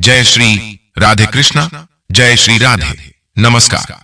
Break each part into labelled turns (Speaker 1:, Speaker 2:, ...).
Speaker 1: जय श्री राधे कृष्णा, जय श्री राधे। नमस्कार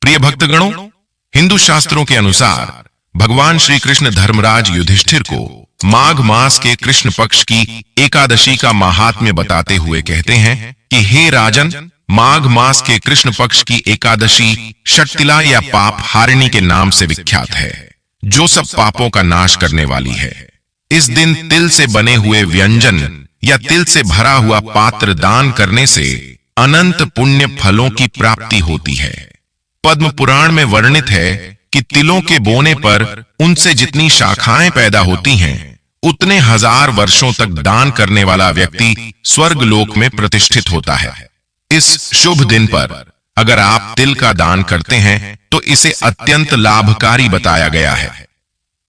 Speaker 1: प्रिय भक्तगणों, हिंदू शास्त्रों के अनुसार भगवान श्री कृष्ण धर्मराज युधिष्ठिर को माघ मास के कृष्ण पक्ष की एकादशी का महात्म्य बताते हुए कहते हैं कि हे राजन, माघ मास के कृष्ण पक्ष की एकादशी षटतिला या पाप हारिणी के नाम से विख्यात है, जो सब पापों का नाश करने वाली है। इस दिन तिल से बने हुए व्यंजन या तिल से भरा हुआ पात्र दान करने से अनंत पुण्य फलों की प्राप्ति होती है। पद्म पुराण में वर्णित है कि तिलों के बोने पर उनसे जितनी शाखाएं पैदा होती हैं, उतने हजार वर्षों तक दान करने वाला व्यक्ति स्वर्ग लोक में प्रतिष्ठित होता है। इस शुभ दिन पर अगर आप तिल का दान करते हैं तो इसे अत्यंत लाभकारी बताया गया है।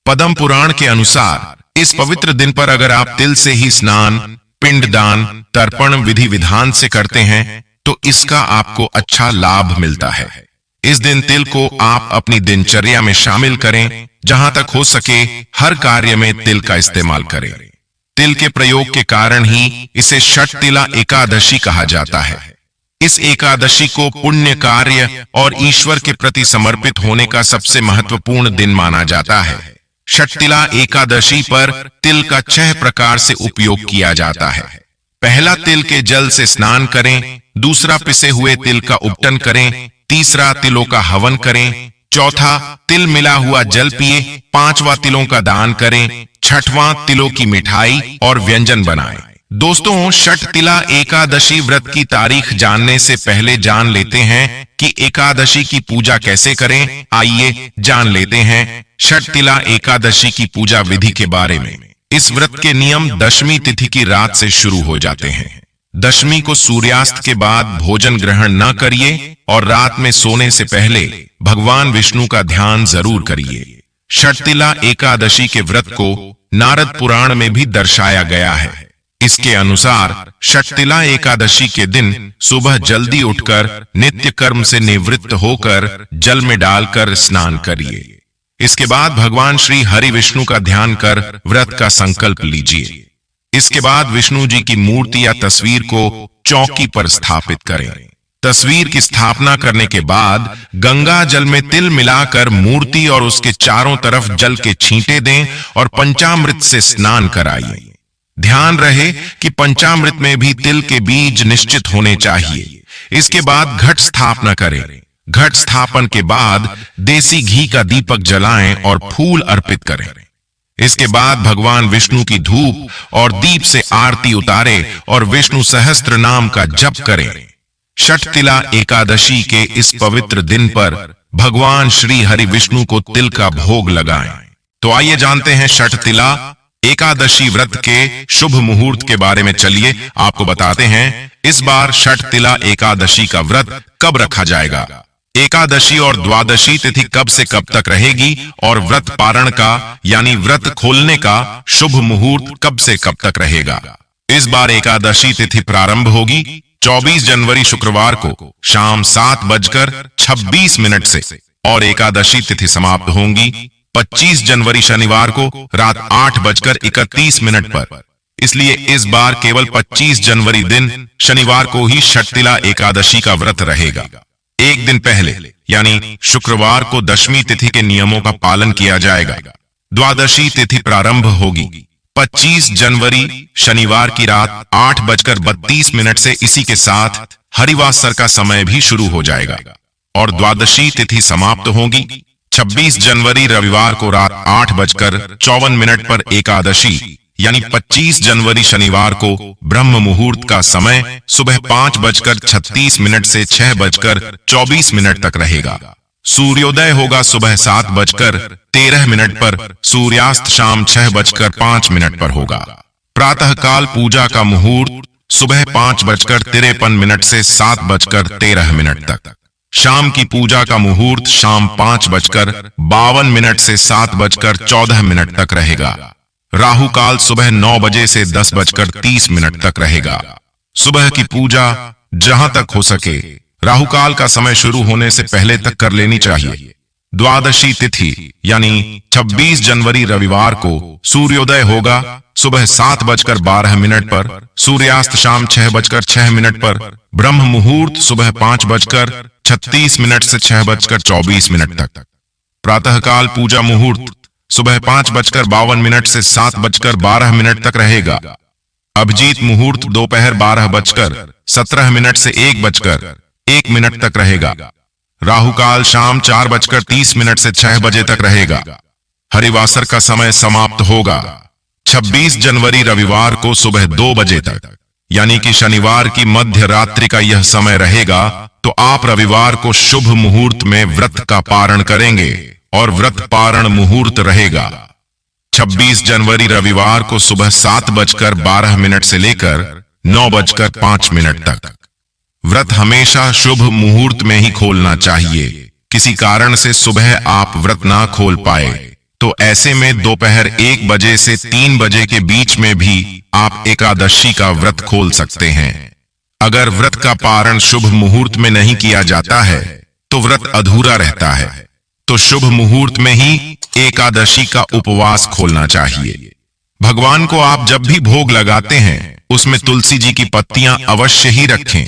Speaker 1: पद्म पुराण के अनुसार इस पवित्र दिन पर अगर आप तिल से ही स्नान, पिंडदान, तर्पण विधि विधान से करते हैं तो इसका आपको अच्छा लाभ मिलता है। इस दिन तिल को आप अपनी दिनचर्या में शामिल करें, जहां तक हो सके हर कार्य में तिल का इस्तेमाल करें। तिल के प्रयोग के कारण ही इसे षटतिला एकादशी कहा जाता है। इस एकादशी को पुण्य कार्य और ईश्वर के प्रति समर्पित होने का सबसे महत्वपूर्ण दिन माना जाता है। षटतिला एकादशी पर तिल का 6 प्रकार से उपयोग किया जाता है। पहला, तिल के जल से स्नान करें। दूसरा, पिसे हुए तिल का उपटन करें। तीसरा, तिलों का हवन करें। चौथा, तिल मिला हुआ जल पिए। पांचवा, तिलों का दान करें। छठवां, तिलों की मिठाई और व्यंजन बनाएं। दोस्तों, षटतिला एकादशी व्रत की तारीख जानने से पहले जान लेते हैं कि एकादशी की पूजा कैसे करें। आइए जान लेते हैं षटतिला एकादशी की पूजा विधि के बारे में। इस व्रत के नियम दशमी तिथि की रात से शुरू हो जाते हैं। दशमी को सूर्यास्त के बाद भोजन ग्रहण न करिए और रात में सोने से पहले भगवान विष्णु का ध्यान जरूर करिए। षटतिला एकादशी के व्रत को नारद पुराण में भी दर्शाया गया है। इसके अनुसार षटतिला एकादशी के दिन सुबह जल्दी उठकर नित्य कर्म से निवृत्त होकर जल में डालकर स्नान करिए। इसके बाद भगवान श्री हरि विष्णु का ध्यान कर व्रत का संकल्प लीजिए। इसके बाद विष्णु जी की मूर्ति या तस्वीर को चौकी पर स्थापित करें। तस्वीर की स्थापना करने के बाद गंगा जल में तिल मिलाकर मूर्ति और उसके चारों तरफ जल के छींटे दें और पंचामृत से स्नान कराइए। ध्यान रहे कि पंचामृत में भी तिल के बीज निश्चित होने चाहिए। इसके बाद घट स्थापना करें। घट स्थापन के बाद देसी घी का दीपक जलाएं और फूल अर्पित करें। इसके बाद भगवान विष्णु की धूप और दीप से आरती उतारे और विष्णु सहस्त्र नाम का जप करें। षटतिला एकादशी के इस पवित्र दिन पर भगवान श्री हरि विष्णु को तिल का भोग लगाएं। तो आइए जानते हैं षटतिला एकादशी व्रत के शुभ मुहूर्त के बारे में। चलिए आपको बताते हैं इस बार षटतिला एकादशी का व्रत कब रखा जाएगा। एकादशी और द्वादशी तिथि कब से कब तक रहेगी और व्रत पारण का यानी व्रत खोलने का शुभ मुहूर्त कब से कब तक रहेगा। इस बार एकादशी तिथि प्रारंभ होगी 24 जनवरी शुक्रवार को शाम 7:26 से और एकादशी तिथि समाप्त होंगी 25 जनवरी शनिवार को रात 8:31 पर। इसलिए इस बार केवल 25 जनवरी दिन शनिवार को ही षटतिला एकादशी का व्रत रहेगा। एक दिन पहले यानी शुक्रवार को दशमी तिथि के नियमों का पालन किया जाएगा। द्वादशी तिथि प्रारंभ होगी 25 जनवरी शनिवार की रात 8:32 से। इसी के साथ हरिवासर का समय भी शुरू हो जाएगा और द्वादशी तिथि समाप्त होगी 26 जनवरी रविवार को रात 8:54 पर। एकादशी यानी 25 जनवरी शनिवार को ब्रह्म मुहूर्त का समय सुबह 5:36 से 6:24 तक रहेगा। सूर्योदय होगा सुबह 7:13 पर। सूर्यास्त शाम 6:05 पर होगा। प्रातः काल पूजा का मुहूर्त सुबह 5:53 से 7:13 तक। शाम की पूजा का मुहूर्त शाम 5:52 से 7:14 तक रहेगा। राहु काल सुबह 9 बजे से 10:30 तक रहेगा। सुबह की पूजा जहां तक हो सके राहु काल का समय शुरू होने से पहले तक कर लेनी चाहिए। द्वादशी तिथि यानी 26 जनवरी रविवार को सूर्योदय होगा सुबह 7:12 पर, सूर्यास्त शाम 6:06 पर, ब्रह्म मुहूर्त सुबह 5:36 से 6:24 तक, प्रातःकाल पूजा मुहूर्त सुबह 5:52 से 7:12 तक रहेगा। अभिजीत मुहूर्त दोपहर 12:17 से 1:01 तक रहेगा। राहुकाल शाम 4:30 से 6 बजे तक रहेगा। हरिवासर का समय समाप्त होगा 26 जनवरी रविवार को सुबह 2 बजे तक, यानी कि शनिवार की मध्य रात्रि का यह समय रहेगा। तो आप रविवार को शुभ मुहूर्त में व्रत का पारण करेंगे और व्रत पारण मुहूर्त रहेगा 26 जनवरी रविवार को सुबह 7:12 से लेकर 9:05 तक। व्रत हमेशा शुभ मुहूर्त में ही खोलना चाहिए। किसी कारण से सुबह आप व्रत ना खोल पाए तो ऐसे में दोपहर 1 बजे से 3 बजे के बीच में भी आप एकादशी का व्रत खोल सकते हैं। अगर व्रत का पारण शुभ मुहूर्त में नहीं किया जाता है तो व्रत अधूरा रहता है। तो शुभ मुहूर्त में ही एकादशी का उपवास खोलना चाहिए। भगवान को आप जब भी भोग लगाते हैं उसमें तुलसी जी की पत्तियां अवश्य ही रखें।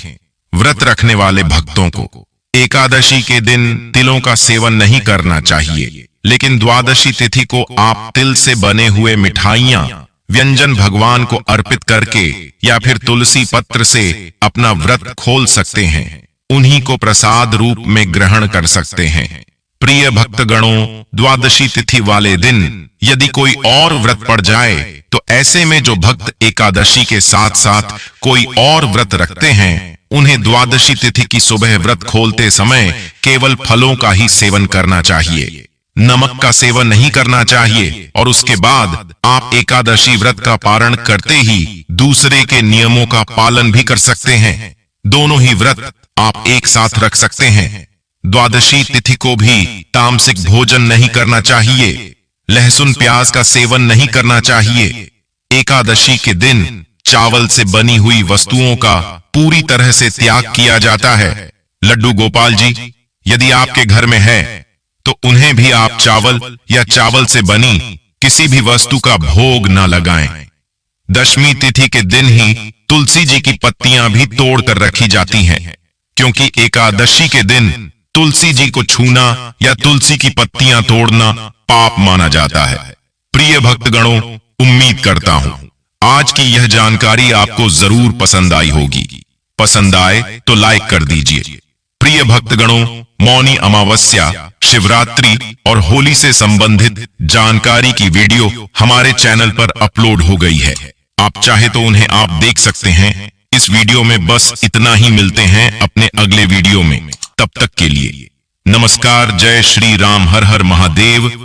Speaker 1: व्रत रखने वाले भक्तों को एकादशी के दिन तिलों का सेवन नहीं करना चाहिए, लेकिन द्वादशी तिथि को आप तिल से बने हुए मिठाइयां व्यंजन भगवान को अर्पित करके या फिर तुलसी पत्र से अपना व्रत खोल सकते हैं। उन्हीं को प्रसाद रूप में ग्रहण कर सकते हैं। प्रिय भक्तगणों, द्वादशी तिथि वाले दिन यदि कोई और व्रत पड़ जाए तो ऐसे में जो भक्त एकादशी के साथ साथ कोई और व्रत रखते हैं उन्हें द्वादशी तिथि की सुबह व्रत खोलते समय केवल फलों का ही सेवन करना चाहिए, नमक का सेवन नहीं करना चाहिए। और उसके बाद आप एकादशी व्रत का पारण करते ही दूसरे के नियमों का पालन भी कर सकते हैं। दोनों ही व्रत आप एक साथ रख सकते हैं। द्वादशी तिथि को भी तामसिक भोजन नहीं करना चाहिए, लहसुन प्याज का सेवन नहीं करना चाहिए। एकादशी के दिन चावल से बनी हुई वस्तुओं का पूरी तरह से त्याग किया जाता है। लड्डू गोपाल जी, यदि आपके घर में है तो उन्हें भी आप चावल या चावल से बनी किसी भी वस्तु का भोग न लगाएं। दशमी तिथि के दिन ही तुलसी जी की पत्तियां भी तोड़कर रखी जाती हैं, क्योंकि एकादशी के दिन तुलसी जी को छूना या तुलसी की पत्तियां तोड़ना पाप माना जाता है। प्रिय भक्तगणों, उम्मीद करता हूं आज की यह जानकारी आपको जरूर पसंद आई होगी। पसंद आए तो लाइक कर दीजिए। प्रिय भक्तगणों, मौनी अमावस्या, शिवरात्रि और होली से संबंधित जानकारी की वीडियो हमारे चैनल पर अपलोड हो गई है। आप चाहे तो उन्हें आप देख सकते हैं। इस वीडियो में बस इतना ही। मिलते हैं अपने अगले वीडियो में। तब तक के लिए नमस्कार। जय श्री राम। हर हर महादेव।